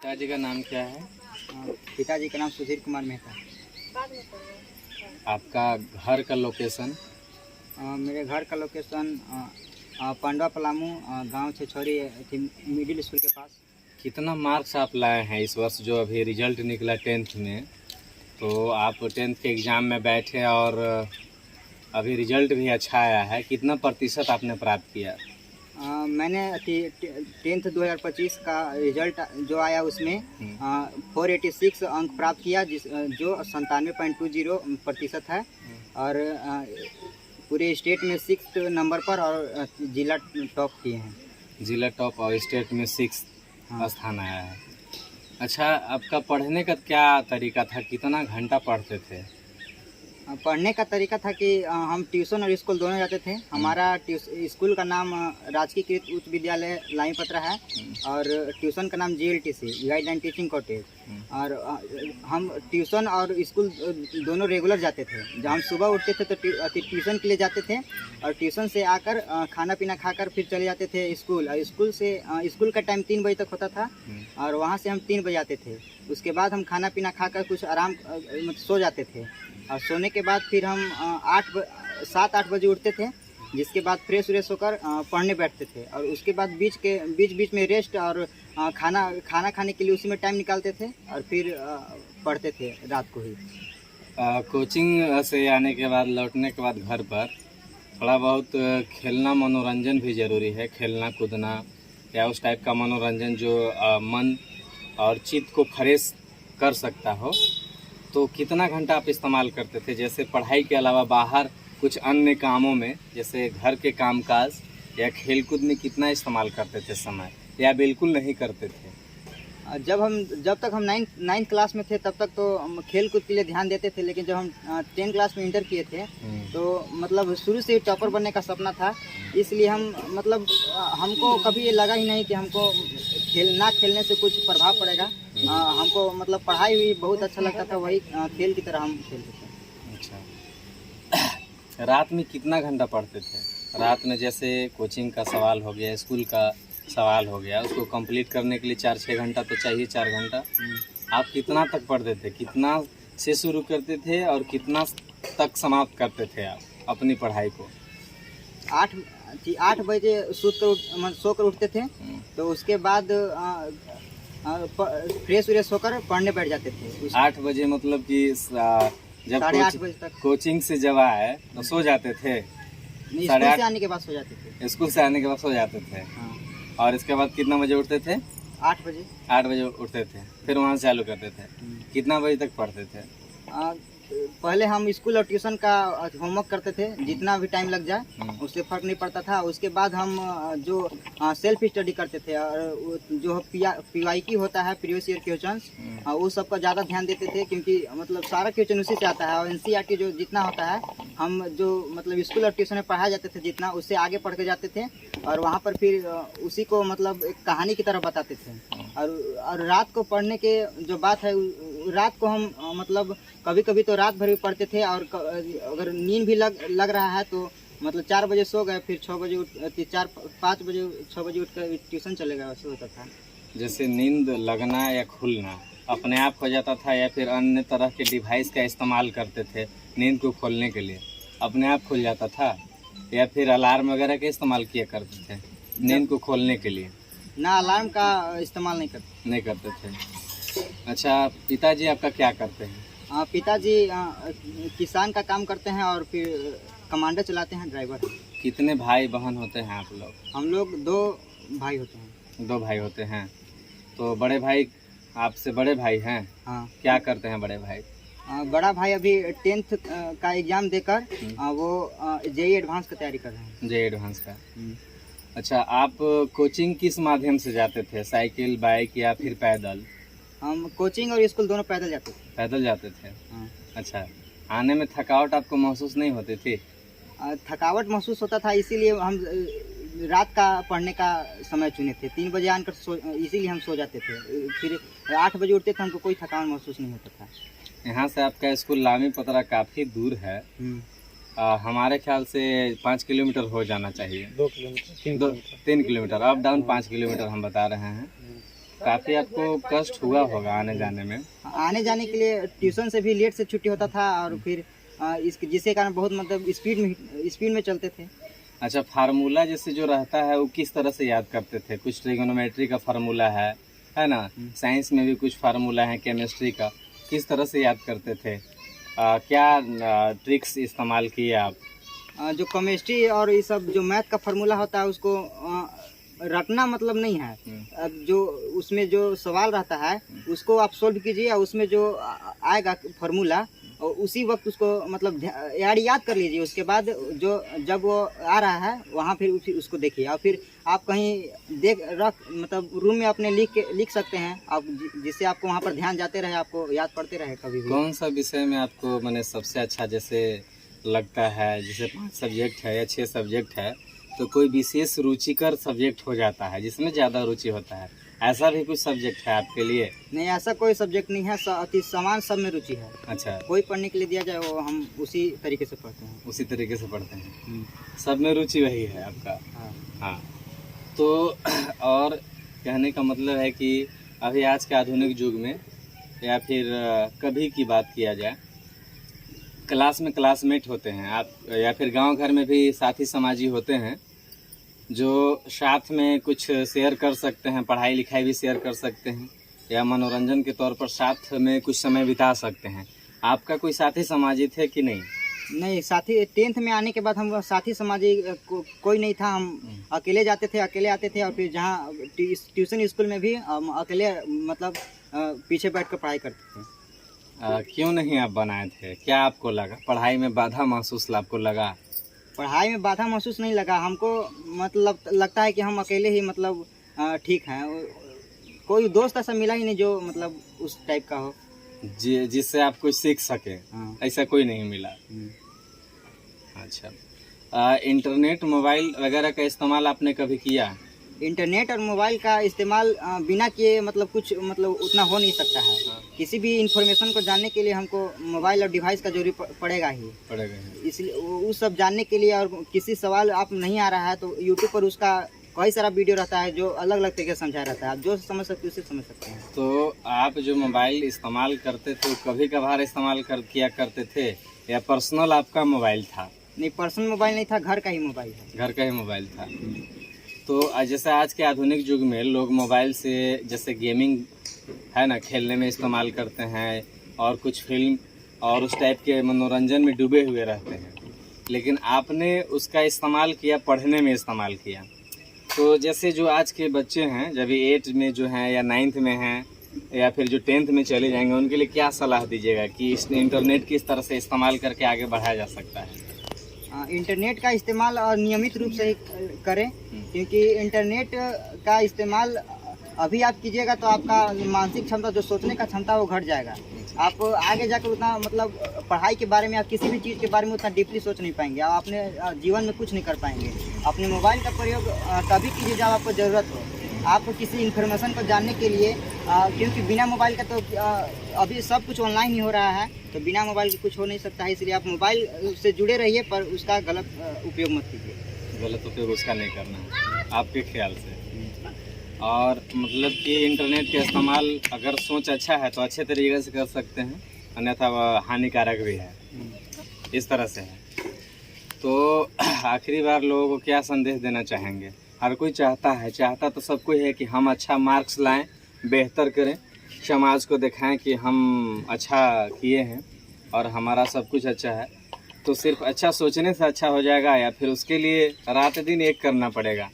पिताजी का नाम क्या है? पिताजी का नाम सुधीर कुमार मेहता। आपका घर का लोकेशन? मेरे घर का लोकेशन पांडवा पलामू, गांव छछौरी मिडिल स्कूल के पास। कितना मार्क्स आप लाए हैं इस वर्ष जो अभी रिजल्ट निकला 10th में? तो आप 10th के एग्ज़ाम में बैठे और अभी रिजल्ट भी अच्छा आया है, कितना प्रतिशत आपने प्राप्त किया? मैंने 10th 2025 का रिजल्ट जो आया उसमें 486 अंक प्राप्त किया, जो 97.20% है। और पूरे स्टेट में 6th नंबर पर और जिला टॉप किए हैं। जिला टॉप और स्टेट में 6th स्थान आया है। अच्छा, आपका पढ़ने का क्या तरीका था? कितना घंटा पढ़ते थे? पढ़ने का तरीका था कि हम ट्यूशन और स्कूल दोनों जाते थे। हमारा स्कूल का नाम राजकीय कृत उच्च विद्यालय लाईपत्रा है और ट्यूशन का नाम GLTC गाइडलाइन टीचिंग कॉटेज। और हम ट्यूशन और स्कूल दोनों रेगुलर जाते थे। जब हम सुबह उठते थे तो ट्यूशन के लिए जाते थे और ट्यूशन से आकर खाना पीना खाकर फिर चले जाते थे स्कूल। और स्कूल का टाइम 3 बजे तक होता था और वहाँ से हम 3 बजे आते थे। उसके बाद हम खाना पीना खाकर कुछ आराम सो जाते थे और सोने के बाद फिर हम 7-8 बजे उठते थे, जिसके बाद फ्रेश व्रेश होकर पढ़ने बैठते थे। और उसके बाद बीच में रेस्ट और खाना खाने के लिए उसी में टाइम निकालते थे और फिर पढ़ते थे रात को ही। कोचिंग से आने के बाद, लौटने के बाद घर पर थोड़ा बहुत खेलना, मनोरंजन भी ज़रूरी है। खेलना कूदना या उस टाइप का मनोरंजन जो मन और चित्त को फ्रेश कर सकता हो। तो कितना घंटा आप इस्तेमाल करते थे, जैसे पढ़ाई के अलावा बाहर कुछ अन्य कामों में, जैसे घर के कामकाज या खेलकूद में कितना इस्तेमाल करते थे समय, या बिल्कुल नहीं करते थे? जब तक हम 9th क्लास में थे तब तक तो हम खेल कूद के लिए ध्यान देते थे। लेकिन जब हम 10th क्लास में इंटर किए थे तो मतलब शुरू से ही टॉपर बनने का सपना था। इसलिए हमको कभी ये लगा ही नहीं कि हमको खेलने से कुछ प्रभाव पड़ेगा। हमको मतलब पढ़ाई हुई बहुत अच्छा लगता था, वही खेल की तरह हम खेलते थे। अच्छा, रात में कितना घंटा पढ़ते थे? रात में जैसे कोचिंग का सवाल हो गया, स्कूल का सवाल हो गया, उसको कंप्लीट करने के लिए 4-6 घंटा तो चाहिए। 4 घंटा आप कितना तक पढ़ते थे? कितना से शुरू करते थे और कितना तक समाप्त करते थे आप अपनी पढ़ाई को? 8 बजे सोकर उठते थे, तो उसके बाद फ्रेश व्रेश होकर पढ़ने बैठ जाते थे। 8 बजे मतलब कि जब 8:30 बजे तक कोचिंग से जब आए तो सो जाते थे? नहीं, स्कूल से आने के बाद सो जाते थे। स्कूल से आने के बाद सो जाते थे। और इसके बाद कितना बजे उठते थे? 8 बजे। 8 बजे उठते थे, फिर वहाँ से चालू करते थे। कितना बजे तक पढ़ते थे? पहले हम स्कूल और ट्यूशन का होमवर्क करते थे, जितना भी टाइम लग जाए उससे फर्क नहीं पड़ता था। उसके बाद हम जो सेल्फ स्टडी करते थे और जो PYQ होता है, प्रीवियस ईयर क्वेश्चंस, वो सब का ज़्यादा ध्यान देते थे, क्योंकि मतलब सारा क्वेश्चन उसी से आता है। और NCERT जो जितना होता है, हम जो मतलब स्कूल और ट्यूशन में पढ़ाए जाते थे जितना, उससे आगे पढ़ के जाते थे और वहाँ पर फिर उसी को मतलब एक कहानी की तरह बताते थे। और रात को पढ़ने के जो बात है, रात को हम मतलब कभी कभी तो रात भर भी पढ़ते थे। और अगर नींद भी लग रहा है तो मतलब 4 बजे सो गए, फिर 6 बजे 5 बजे 6 बजे उठकर ट्यूशन चले गए, वैसे होता था। जैसे नींद लगना या खुलना अपने आप हो जाता था, या फिर अन्य तरह के डिवाइस का इस्तेमाल करते थे नींद को खोलने के लिए? अपने आप खुल जाता था या फिर अलार्म वगैरह का इस्तेमाल किया करते थे नींद को खोलने के लिए? ना, अलार्म का इस्तेमाल नहीं करते थे। अच्छा, पिताजी आपका क्या करते हैं? पिताजी किसान का काम करते हैं और फिर कमांडर चलाते हैं, ड्राइवर। कितने भाई बहन होते हैं आप लोग? हम लोग 2 भाई होते हैं। 2 भाई होते हैं। तो बड़े भाई आपसे बड़े भाई हैं? हाँ। क्या करते हैं बड़े भाई? बड़ा भाई अभी 10th का एग्ज़ाम देकर वो JEE एडवांस का तैयारी कर रहे हैं। JEE एडवांस का। अच्छा, आप कोचिंग किस माध्यम से जाते थे? साइकिल, बाइक या फिर पैदल? हम कोचिंग और स्कूल दोनों पैदल जाते थे। पैदल जाते थे? हाँ। अच्छा, आने में थकावट आपको महसूस नहीं होती थी? थकावट महसूस होता था, इसीलिए हम रात का पढ़ने का समय चुने थे। 3 बजे आकर इसीलिए हम सो जाते थे। फिर 8 बजे उठते थे, हमको कोई थकान महसूस नहीं होता था। यहाँ से आपका स्कूल लामीपत्रा काफ़ी दूर है। हमारे ख्याल से 5 किलोमीटर हो जाना चाहिए। 2 kilometre 3 kilometre up down 5 kilometre हम बता रहे हैं। काफ़ी आपको कष्ट हुआ होगा आने जाने में। आने जाने के लिए ट्यूशन से भी लेट से छुट्टी होता था, और फिर जिसके कारण बहुत मतलब स्पीड में चलते थे। अच्छा, फार्मूला जैसे जो रहता है वो किस तरह से याद करते थे? कुछ ट्रिगोनोमेट्री का फार्मूला है ना, साइंस में भी कुछ फार्मूला है, केमिस्ट्री का, किस तरह से याद करते थे? क्या ट्रिक्स इस्तेमाल किए आप? जो केमिस्ट्री और ये सब जो मैथ का फार्मूला होता है उसको रटना मतलब नहीं है। अब जो उसमें जो सवाल रहता है उसको आप सोल्व कीजिए, और उसमें जो आएगा फार्मूला और उसी वक्त उसको मतलब याद कर लीजिए। उसके बाद जो जब वो आ रहा है वहाँ फिर उसको देखिए, और फिर आप कहीं मतलब रूम में अपने लिख सकते हैं आप, जिससे आपको वहाँ पर ध्यान जाते रहे, आपको याद पड़ते रहे कभी भी। कौन सा विषय में आपको मैंने सबसे अच्छा जैसे लगता है? जैसे 5 सब्जेक्ट है या 6 सब्जेक्ट है तो कोई विशेष रुचिकर सब्जेक्ट हो जाता है जिसमें ज़्यादा रुचि होता है, ऐसा भी कुछ सब्जेक्ट है आपके लिए? नहीं, ऐसा कोई सब्जेक्ट नहीं है, अति समान सब में रुचि है। अच्छा, कोई पढ़ने के लिए दिया जाए वो हम उसी तरीके से पढ़ते हैं। उसी तरीके से पढ़ते हैं, सब में रुचि वही है आपका। हाँ। हाँ, तो और कहने का मतलब है कि अभी आज के आधुनिक युग में या फिर कभी की बात किया जाए, क्लास में क्लासमेट होते हैं आप, या फिर गांव घर में भी साथी समाजी होते हैं जो साथ में कुछ शेयर कर सकते हैं, पढ़ाई लिखाई भी शेयर कर सकते हैं, या मनोरंजन के तौर पर साथ में कुछ समय बिता सकते हैं। आपका कोई साथी समाजी थे कि नहीं? नहीं, साथी 10th में आने के बाद हम साथी समाजी कोई नहीं था। हम अकेले जाते थे, अकेले आते थे, और फिर जहाँ ट्यूशन स्कूल में भी हम अकेले मतलब पीछे बैठ कर पढ़ाई करते थे। क्यों नहीं आप बनाए थे? क्या आपको लगा पढ़ाई में बाधा महसूस आपको लगा? पढ़ाई में बाधा महसूस नहीं लगा हमको, मतलब लगता है कि हम अकेले ही मतलब ठीक हैं। कोई दोस्त ऐसा मिला ही नहीं जो मतलब उस टाइप का हो जिससे आप कुछ सीख सके। हाँ। ऐसा कोई नहीं मिला। अच्छा, इंटरनेट मोबाइल वगैरह का इस्तेमाल आपने कभी किया? इंटरनेट और मोबाइल का इस्तेमाल बिना किए मतलब कुछ मतलब उतना हो नहीं सकता है। किसी भी इंफॉर्मेशन को जानने के लिए हमको मोबाइल और डिवाइस का जरूरी पड़ेगा ही। इसलिए उस सब जानने के लिए, और किसी सवाल आप नहीं आ रहा है तो यूट्यूब पर उसका कई सारा वीडियो रहता है जो अलग अलग तरीके से समझाया रहता है, आप जो समझ सकते हैं उसे समझ सकते हैं। तो आप जो मोबाइल इस्तेमाल करते थे कभी कभार इस्तेमाल किया करते थे, या पर्सनल आपका मोबाइल था? नहीं, पर्सनल मोबाइल नहीं था, घर का ही मोबाइल है। घर का ही मोबाइल था। तो जैसे आज के आधुनिक युग में लोग मोबाइल से जैसे गेमिंग है ना, खेलने में इस्तेमाल करते हैं, और कुछ फिल्म और उस टाइप के मनोरंजन में डूबे हुए रहते हैं, लेकिन आपने उसका इस्तेमाल किया, पढ़ने में इस्तेमाल किया। तो जैसे जो आज के बच्चे हैं, जब 8 में जो हैं या 9th में हैं या फिर जो 10th में चले जाएंगे, उनके लिए क्या सलाह दीजिएगा कि इस इंटरनेट किस तरह से इस्तेमाल करके आगे बढ़ाया जा सकता है? इंटरनेट का इस्तेमाल नियमित रूप से ही करें, क्योंकि इंटरनेट का इस्तेमाल अभी आप कीजिएगा तो आपका मानसिक क्षमता, जो सोचने का क्षमता, वो घट जाएगा। आप आगे जाकर उतना मतलब पढ़ाई के बारे में, आप किसी भी चीज़ के बारे में उतना डीपली सोच नहीं पाएंगे, आप अपने जीवन में कुछ नहीं कर पाएंगे। अपने मोबाइल का प्रयोग तभी कीजिए जब आपको ज़रूरत हो, आप किसी इन्फॉर्मेशन को जानने के लिए, क्योंकि बिना मोबाइल का तो अभी सब कुछ ऑनलाइन ही हो रहा है, तो बिना मोबाइल के कुछ हो नहीं सकता है। इसलिए आप मोबाइल से जुड़े रहिए, पर उसका गलत उपयोग मत कीजिए। गलत उपयोग उसका नहीं करना है आपके ख्याल से। और मतलब कि इंटरनेट का इस्तेमाल अगर सोच अच्छा है तो अच्छे तरीके से कर सकते हैं, अन्यथा वह हानिकारक भी है, इस तरह से है। तो आखिरी बार लोगों को क्या संदेश देना चाहेंगे? हर कोई चाहता तो सब कोई है कि हम अच्छा मार्क्स लाएं, बेहतर करें, समाज को दिखाएं कि हम अच्छा किए हैं और हमारा सब कुछ अच्छा है। तो सिर्फ अच्छा सोचने से अच्छा हो जाएगा, या फिर उसके लिए रात दिन एक करना पड़ेगा?